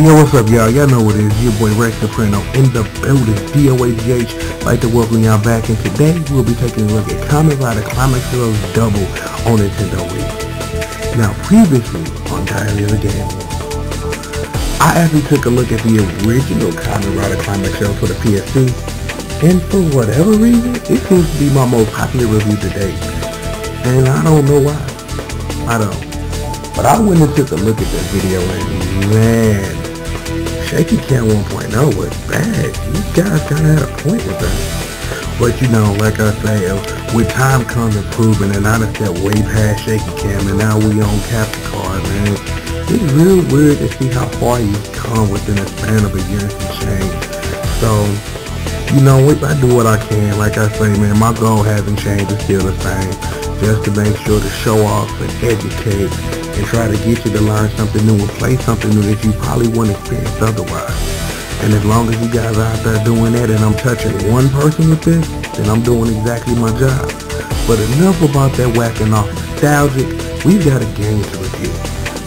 Yo, what's up, y'all? Y'all know what it is. Your boy Rex Soprano in the building. DOAGH. Like to welcome y'all back, and today we'll be taking a look at Kamen Rider Climax Double on Nintendo Wii. Now, previously on Diary of a Game War, I actually took a look at the original Kamen Rider Climax for the PS2, and for whatever reason, it seems to be my most popular review to date. And I don't know why. I don't. But I went and took a look at that video, and man, Shaky Cam 1.0 was bad. You guys kinda had a point with that. But you know, like I say, with time comes improvement, and I done stepped way past Shaky Cam, and now we on capture card, man. It's real weird to see how far you've come within a span of a year and some change. So, you know, I do what I can. Like I say, man, my goal hasn't changed, it's still the same. Just to make sure to show off and educate and try to get you to learn something new and play something new that you probably wouldn't experience otherwise. And as long as you guys are out there doing that and I'm touching one person with this, then I'm doing exactly my job. But enough about that whacking off nostalgic, we've got a game to review.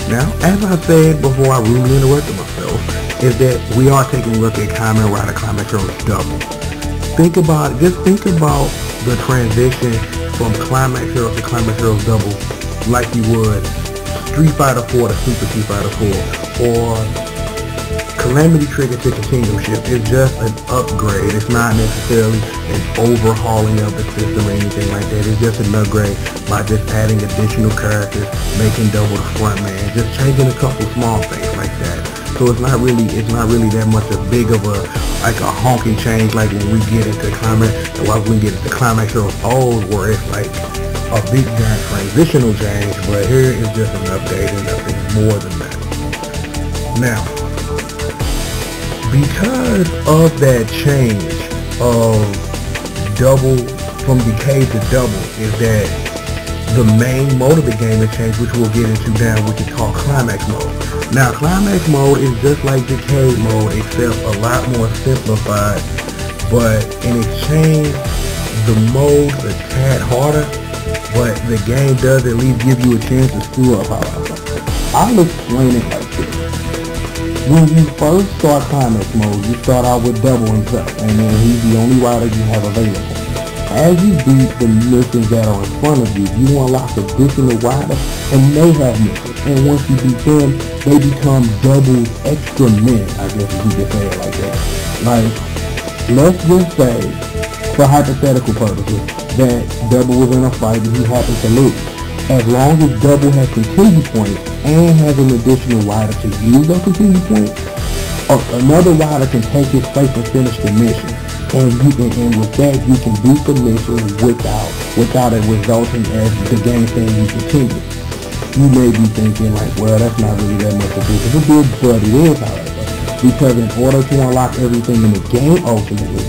Now, as I said before I rudely interrupted myself, is that we are taking a look at Kamen Rider Climax Double. Think about the transition from Climax Heroes to Climax Heroes Double like you would Street Fighter 4 to Super Street Fighter 4 or Calamity Trigger to Continuum Shift. It's just an upgrade. It's not necessarily an overhauling of the system or anything like that. It's just an upgrade by just adding additional characters, making double the front man, just changing a couple small things like that. So it's not really that much a big of a honking change like when we get into Climax Heroes Old, where it's like a big giant transitional change, but here is just an update and nothing more than that. Now, because of that change of double from decay to double is that the main mode of the game has changed, which we'll get into now, which is called Climax mode. Now, Climax mode is just like decay mode, except a lot more simplified, but in exchange, the mode's a tad harder, but the game does at least give you a chance to screw up. I'll explain it like this. When you first start Climax mode, you start out with Double himself, and then he's the only rider you have available. As you beat the missions that are in front of you, you unlock additional riders, and they have missions. And once you beat them, they become Double's extra men, I guess if you could say it like that. Like, let's just say, for hypothetical purposes, that Double was in a fight and he happened to lose. As long as Double has continue points and has an additional rider to use those continue points, another rider can take his place and finish the mission. And with that, you can beat the mission without it resulting as the game saying you continue. You may be thinking like, well, that's not really that much of a deal, but it is, however, because in order to unlock everything in the game ultimately,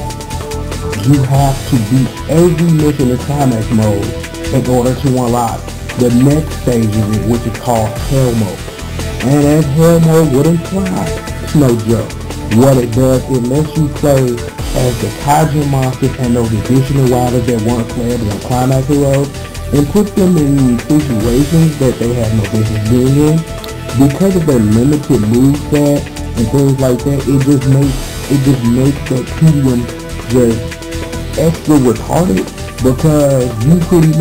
you have to beat every mission in Climax mode in order to unlock the next stage of it, which is called Hell mode. And as Hell mode would imply, it's no joke. What it does, it lets you play as the Kaijin monsters and those additional riders that weren't playable in Climax Heroes, and put them in situations that they have no business being in. Because of their limited moveset and things like that, it just makes that tedium just extra retarded, because you pretty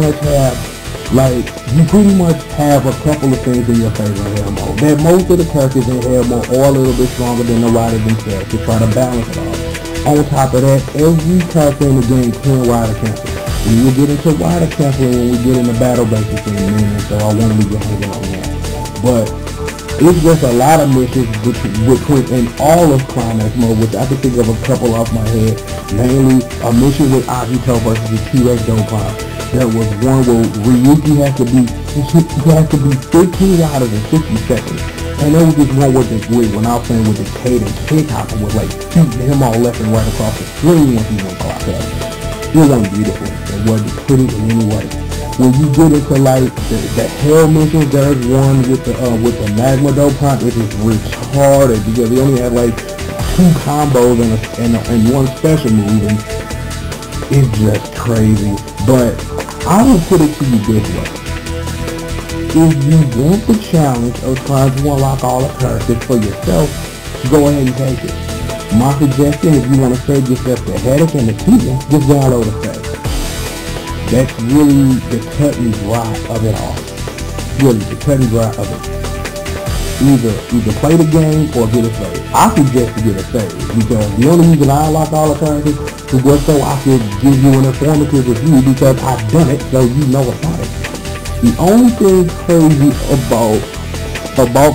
much have a couple of things in your favor in Hell mode. That most of the characters in Hell mode are a little bit stronger than the riders themselves to try to balance it all. On top of that, every character in the game can rider cancel. We will get into rider canceling when we get into battle bases in a minute, so I won't leave you hanging on that. But it's just a lot of missions between in all of Climax mode, which I can think of a couple off my head. Mainly a mission with Agito versus the T-Rex Dokkan. There was one where Ryuki has to be 15 riders in 60 seconds. And there was this one when I was playing with the Kaden Kickhopper was like shooting him all left and right across the screen once he went clock up. It wasn't beautiful. It wasn't pretty in any way. When you get into like the Hell missions, there's one with the Magma Dokkan. It is retarded because they only had like 2 combos and one special move, and it's just crazy. But I will put it to you this way. If you want the challenge of trying to unlock all the characters for yourself, go ahead and take it. My suggestion, if you want to save yourself the headache and the teething, just download a save. That's really the cut and dry of it all. Really, the cut and dry of it. Either play the game or get a save. I suggest to get a save because the only reason I unlock all the characters is just so I could give you an informative review because I've done it so you know about it. The only thing crazy about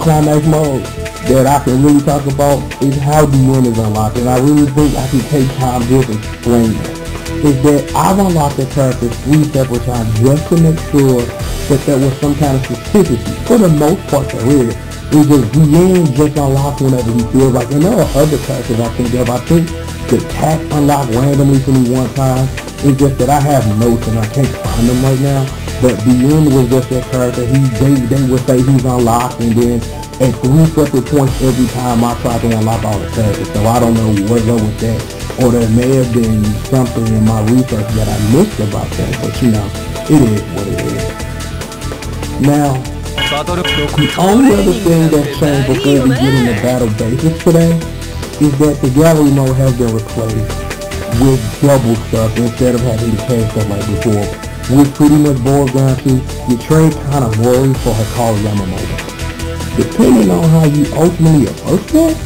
Climax mode that I can really talk about is how the end is unlocked, and I really think I can take time just to explain that. Is that I've unlocked the characters 3 separate times just to make sure that there was some kind of suspicion. For the most part there is. It's just the end just unlocks whenever he feels like, and there are other characters I think of. I think the attack unlocked randomly for me one time. It's just that I have notes and I can't find them right now. But the end was just that character. They would say he's unlocked, and then at 3 separate points every time I try to unlock all the characters. So I don't know where to go with that. Or there may have been something in my research that I missed about that. But you know, it is what it is. Now, the only other thing that's changed before we get into battle basics today is that the gallery mode has been replaced with double stuff instead of having the cash stuff like before, which pretty much boils down to you trade kind of Rory for Hikaru Yamamoto. Depending on how you ultimately approach that,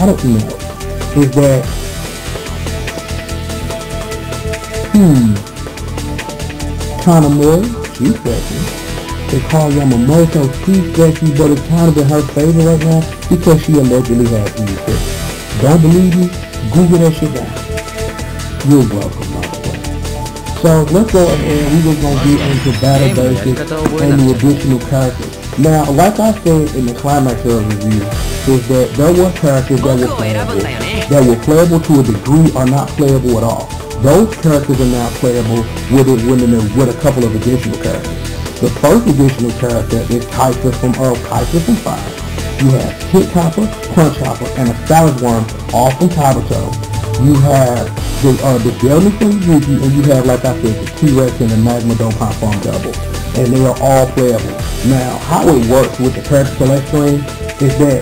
I don't know, is that, Kanamori, she's sexy. Hikaru Yamamoto, she's sexy, but it's kind of in her favor right now because she allegedly has music. Don't believe me? Google that shit down. You're welcome, by the way. So let's go ahead, we're just going to get into battle basics and the additional characters. Now, like I said in the Climax review, is that there were characters that were playable to a degree or not playable at all. Those characters are now playable with a couple of additional characters. The first additional character is Kaiser from 5. You have Hit Hopper, Punch Hopper, and a Salad Worm, all from Kabuto. You have the Delny from Yuki, and you have, like I said, the T-Rex and the Magma Dopant Farm Double. And they are all playable. Now, how it works with the character select screen is that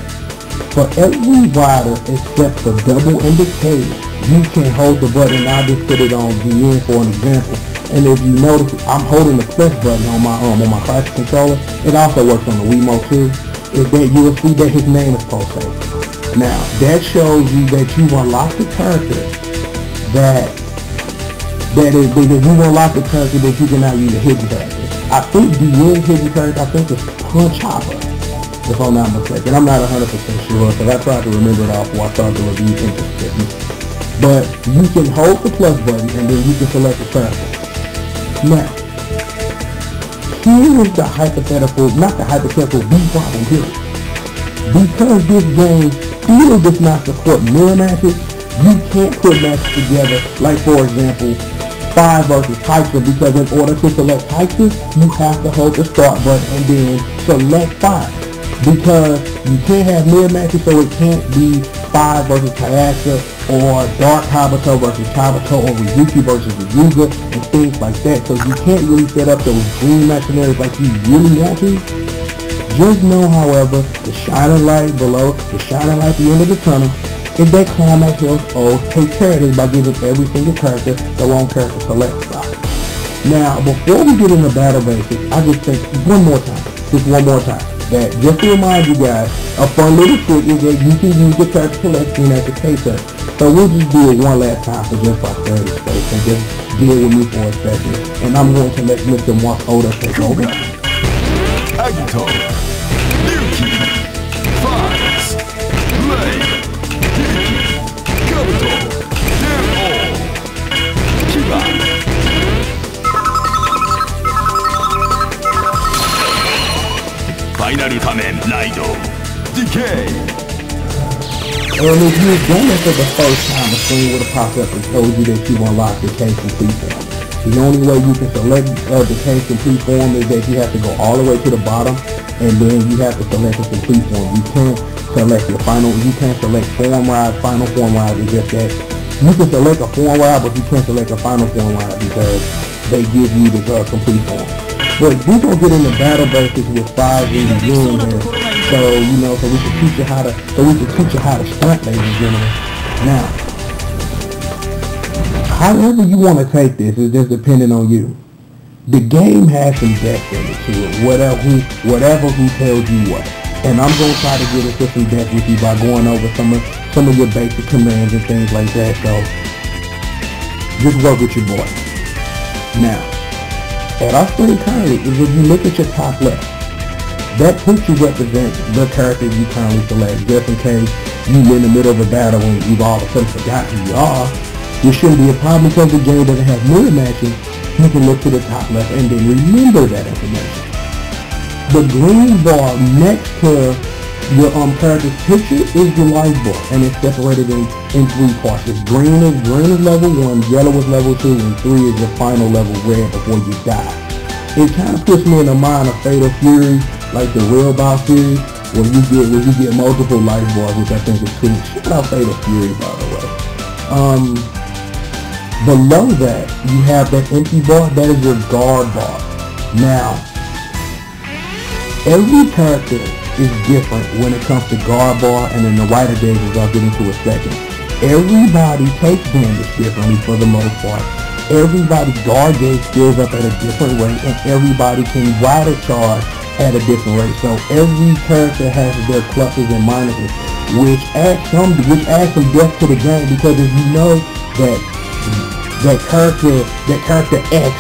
for every rider except for Double and Decay, you can hold the button, and I'll just put it on DN for an example. And if you notice, I'm holding the plus button on my Classic controller. It also works on the Wiimote too. Is that you will see that his name is Pulsate. Now, that shows you that you unlock the character that you unlock the character that you can now use a hidden character. I think the hidden character, I think, is Punch Hopper, if I'm not mistaken. I'm not 100% sure, because I tried to remember it off before I started the review interested. But you can hold the plus button and then you can select the character. Now, here is the hypothetical, not the hypothetical, the problem here. Because this game still does not support mirror matches, you can't put matches together, like for example, 5 versus Kaiser, because in order to select Kaiser, you have to hold the start button and then select 5. Because you can't have mirror matches, so it can't be 5 versus Kayasa, or Dark Kabuto versus Kabuto, or Ryuki versus Ryuga, and things like that. So you can't really set up those dream match scenarios like you really want to. Just know, however, the shining light below, the shining light at the end of the tunnel, is that Climax Hills take care of this by giving every single character their own character select spot. Now, before we get into battle basics, I just think one more time, that just to remind you guys, a fun little trick is that you can use the character selection as a case study. So we'll just do it one last time for just like 30 space and just deal with me for a second. And I'm going to let Mr. Mark Oda take over. Agito, Ryuki, Fox, Blade, Yuki, Kabuto, they're all Kiba. Final Kamen Rider Decay. And if you had done it for the first time, the screen would have popped up and told you that you unlocked the Decay Complete form. The only way you can select the Decay Complete form is that you have to go all the way to the bottom, and then you have to select the complete form. You can't select your final, you can't select form ride, final form ride, it's just that. You can select a form ride, but you can't select a final form ride because they give you the complete form. But we're going to get into battle basics with 5 reviews and So, you know, so we can teach you how to, stunt, ladies and gentlemen. Now, however you want to take this is just depending on you. The game has some depth in it to it, whatever who tells you what. And I'm going to try to get into some depth with you by going over some of your basic commands and things like that. So, just work with your boy. Now, at our screen currently, if you look at your top left, that picture represents the character you currently select, just in case you're in the middle of a battle and you've all of a sudden forgot who you are. This shouldn't be a problem because the game doesn't have mirror matching. You can look to the top left and then remember that information. The green bar next to your character's picture is your life bar, and it's separated in 3 parts. It's green is level 1, yellow is level 2, and 3 is your final level, red, before you die. It kind of puts me in the mind of Fatal Fury, like the real boss series, where you get multiple life bars, which I think is cool. Shout out Fatal Fury, by the way. Below that, you have that empty bar. That is your guard bar. Now, every character is different when it comes to guard bar, and then the rider gauges I'll get into a second. Everybody takes damage differently for the most part. Everybody's guard gauge fills up at a different rate, and everybody can rider charge at a different rate. So every character has their pluses and minuses, which adds some depth to the game, because if you know that character X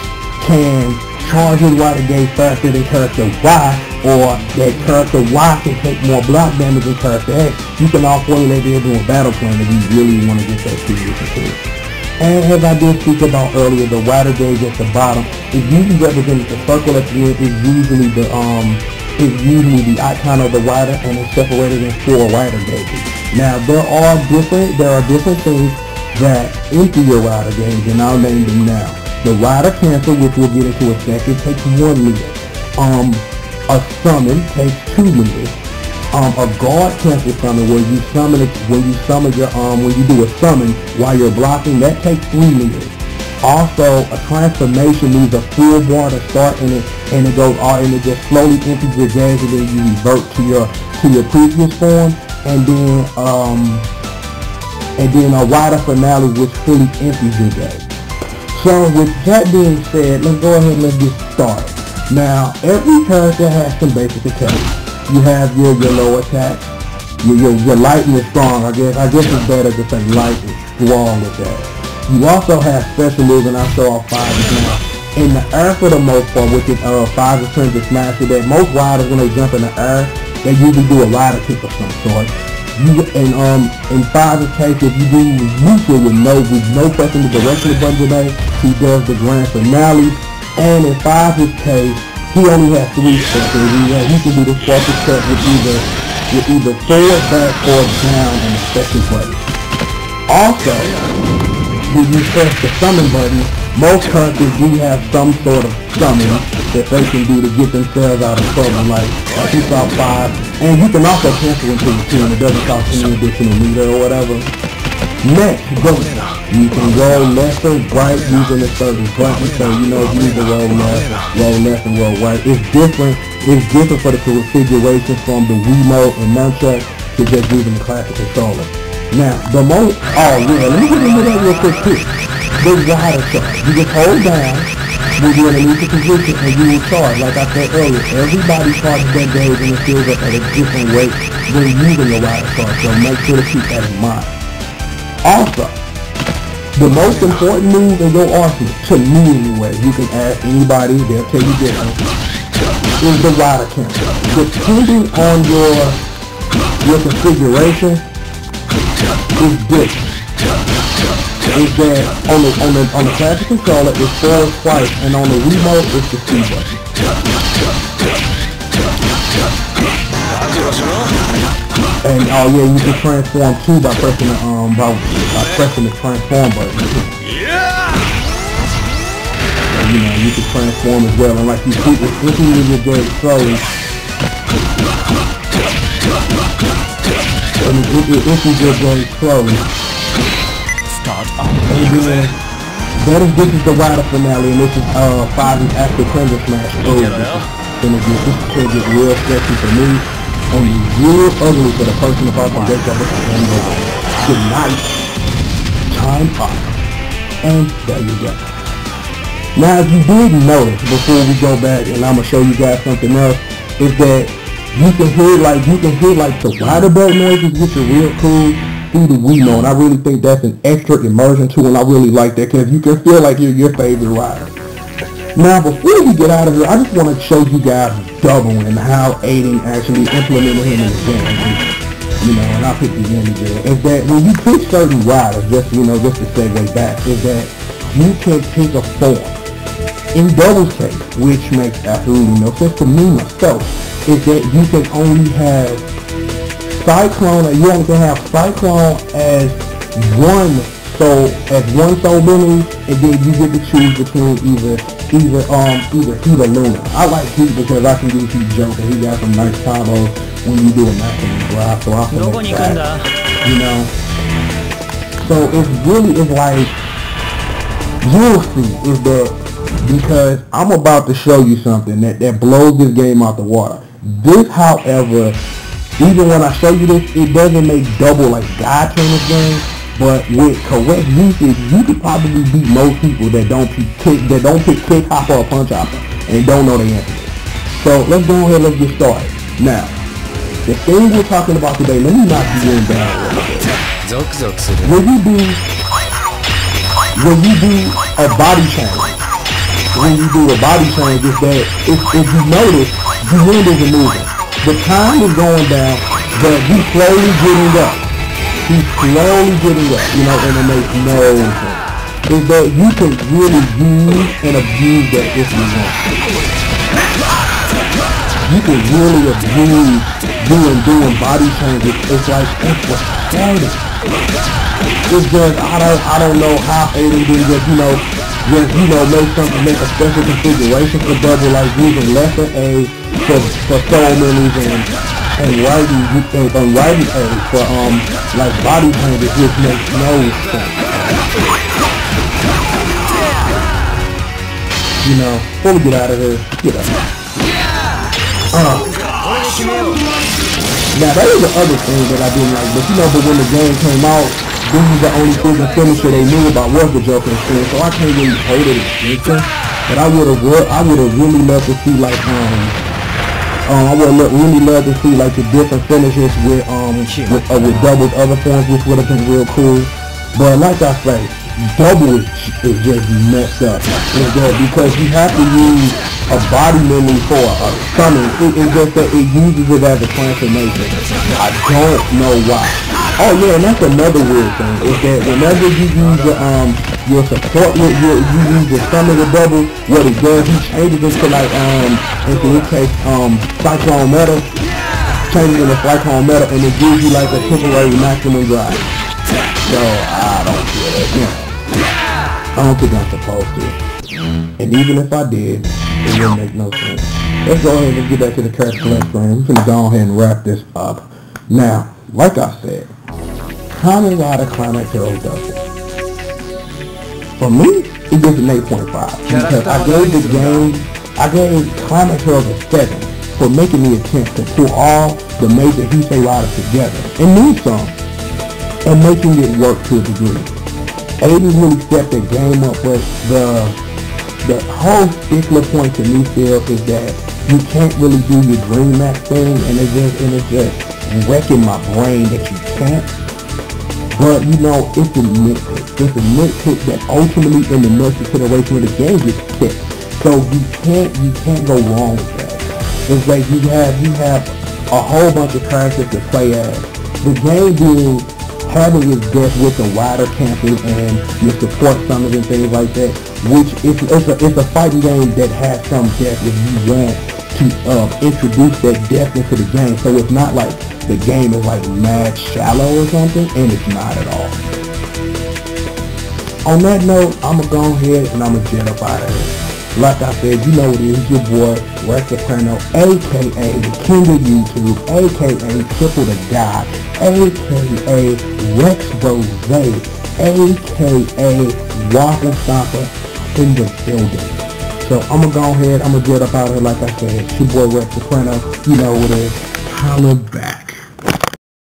can charge his rider gauge faster than character Y, or that character Y can take more block damage than character X, you can all formulate it into a battle plan if you really want to get that serious into it. And as I did speak about earlier, the rider gauge at the bottom is usually represented, the circle at the end is usually the icon of the rider, and it's separated in 4 rider gauges. Now there are different things that empty your rider gauge, and I'll name them now. The rider cancel, which we'll get into a second, takes 1 meter. A summon takes 2 meters. A guard cancel summon, where you when you do a summon while you're blocking, that takes 3 meters. Also, a transformation needs a full bar to start, and it goes all, and it just slowly empties your gauge, and then you revert to your previous form, and then a rider finale, which fully empties your gauge. So with that being said, let's go ahead and let's get started. Now, every character has some basic attacks. You have your low attack, your light and your strong. I guess it's better to say light and strong with that. You also have special moves, and I'll show off 5 now. In the air for the most part, which is 5 is turned to smash, so that most riders, when they jump in the air, they usually do a rider kick of some sort. In 5's case, if you do neutral with no pressing the direction of button today, he does the grand finale. And in 5's case, he only has 3 steps. He can do the special step with either forward, back, or down in the second button. Also, when you press the summon button, most characters do have some sort of summon that they can do to get themselves out of trouble, like you saw 5. And you can also cancel into the 2, and it doesn't cost any additional meter or whatever. Next, you can roll left or right using a certain button, so you know if you need to roll left and roll right. It's different for the configuration from the Wiimote and Nunchuck to just using the classic controller. Now, let me get into that real quick too. The rider charge. You just hold down when you're in a neutral position, and you will charge. Like I said earlier, everybody charges that gauge, and it fills up at a different rate when using the rider charge, so make sure to keep that in mind. Also, the most important move in your arsenal, to me anyway, you can ask anybody, they'll tell you different, is the rider cancel. Depending on your configuration, is different. Is that on the classic controller it's forward twice, and on the Wiimote it's the C button. And you can transform too by pressing the transform button. So, you can transform as well, and like you keep it emptying your gauge slowly. And it empties your gauge slowly. And then this is the rider finale, and this is 5's after Thunder Smash. This is gonna get real sketchy for me. only real ugly for the person about to wake up and go, good night, time up, and there you go. Now, if you did notice, before we go back, and I'm gonna show you guys something else, is that you can hear like the rider belt noises, which are real cool through the Wiimote, and I really think that's an extra immersion tool, and I really like that because you can feel like you're your favorite rider. Now, before we get out of here, I just want to show you guys Double and how Aiden actually implemented him in the game. And I'll pick the image there. Is that when you pick certain riders, just to segue back, is that you can pick a form. In Double's case, which makes absolutely no sense to me myself, is that you can only have Cyclone, you only can have Cyclone as one soul memory, and then you get to choose between either Heat or Luna. I like Heat because I can do Heat joke, and he got some nice combos when you do a maximum drive, so I feel like that, So it's like, you'll see, is that, because I'm about to show you something that blows this game out the water. This, however, even when I show you this, it doesn't make Double like God in this game. But with correct usage, you could probably beat most people that don't pick kick hopper or punch hopper and don't know the answer. So let's go ahead, let's get started. Now, the thing we're talking about today, let me knock you in down. When you do a body change, is that if you notice, the wind isn't moving. The time is going down, but he's slowly getting up. And it makes no sense. Is that you can really use and abuse that if you want. You can really abuse doing body changes. It's like, it's retarded. It's just, I don't know how Aiden did just make a special configuration for Double, like using lesser A for soul memories and writing A for like body changes, which makes no sense. Before we get out of here, get up. Now that is the other thing that I didn't like, but when the game came out, this is the only freaking finisher they knew about was the Joker experience, so I can't really hate it against it. But I would have really loved to see like I would really love to see like the different finishes with Double's other forms, which would have been real cool. But like I say, Double is just messed up. Because you have to use a body memory for a summon. It's just that it uses it as a transformation. I don't know why. Oh yeah, and that's another weird thing, is that whenever you use your support, you use your summon with Double, what it does, he changes it to like, in this case, Cyclone Metal, changes it to Cyclone Metal, and it gives you like a temporary maximum drive. So, I don't feel it, I don't think I'm supposed to. And even if I did, it wouldn't make no sense. Let's go ahead and get back to the Crash Collect screen. We're gonna go ahead and wrap this up. Now, like I said, Kamen Rider Climax Hero Double. For me, it gets an 8.5 because I gave Climax Hero a 7 for making the attempt to pull all the major Heisei riders together and then some, and making it work to a degree. Aiden really stepped the game up, but the whole particular point to me still is that you can't really do your Dream Max thing, and it's just wrecking my brain that you can't. But it's a nitpick. It's a nitpick that ultimately in the next consideration of the game gets kicked. So you can't go wrong with that. It's like you have a whole bunch of characters to play as. The game having its death with the rider camping and your support summons and things like that, which it's a fighting game that has some depth if you want to introduce that depth into the game. So it's not like the game is like mad shallow or something, and it's not at all. On that note, I'm gonna go ahead and I'm gonna jet up out of here. Like I said, you know what it is, your boy, Rex Soprano, aka the King of YouTube, aka Triple the God, aka Rex Rose, aka Waffle Stomper in the building. So I'm gonna go ahead, I'm gonna jet up out of here. Like I said, it's your boy Rex Soprano, you know what it is. holla back.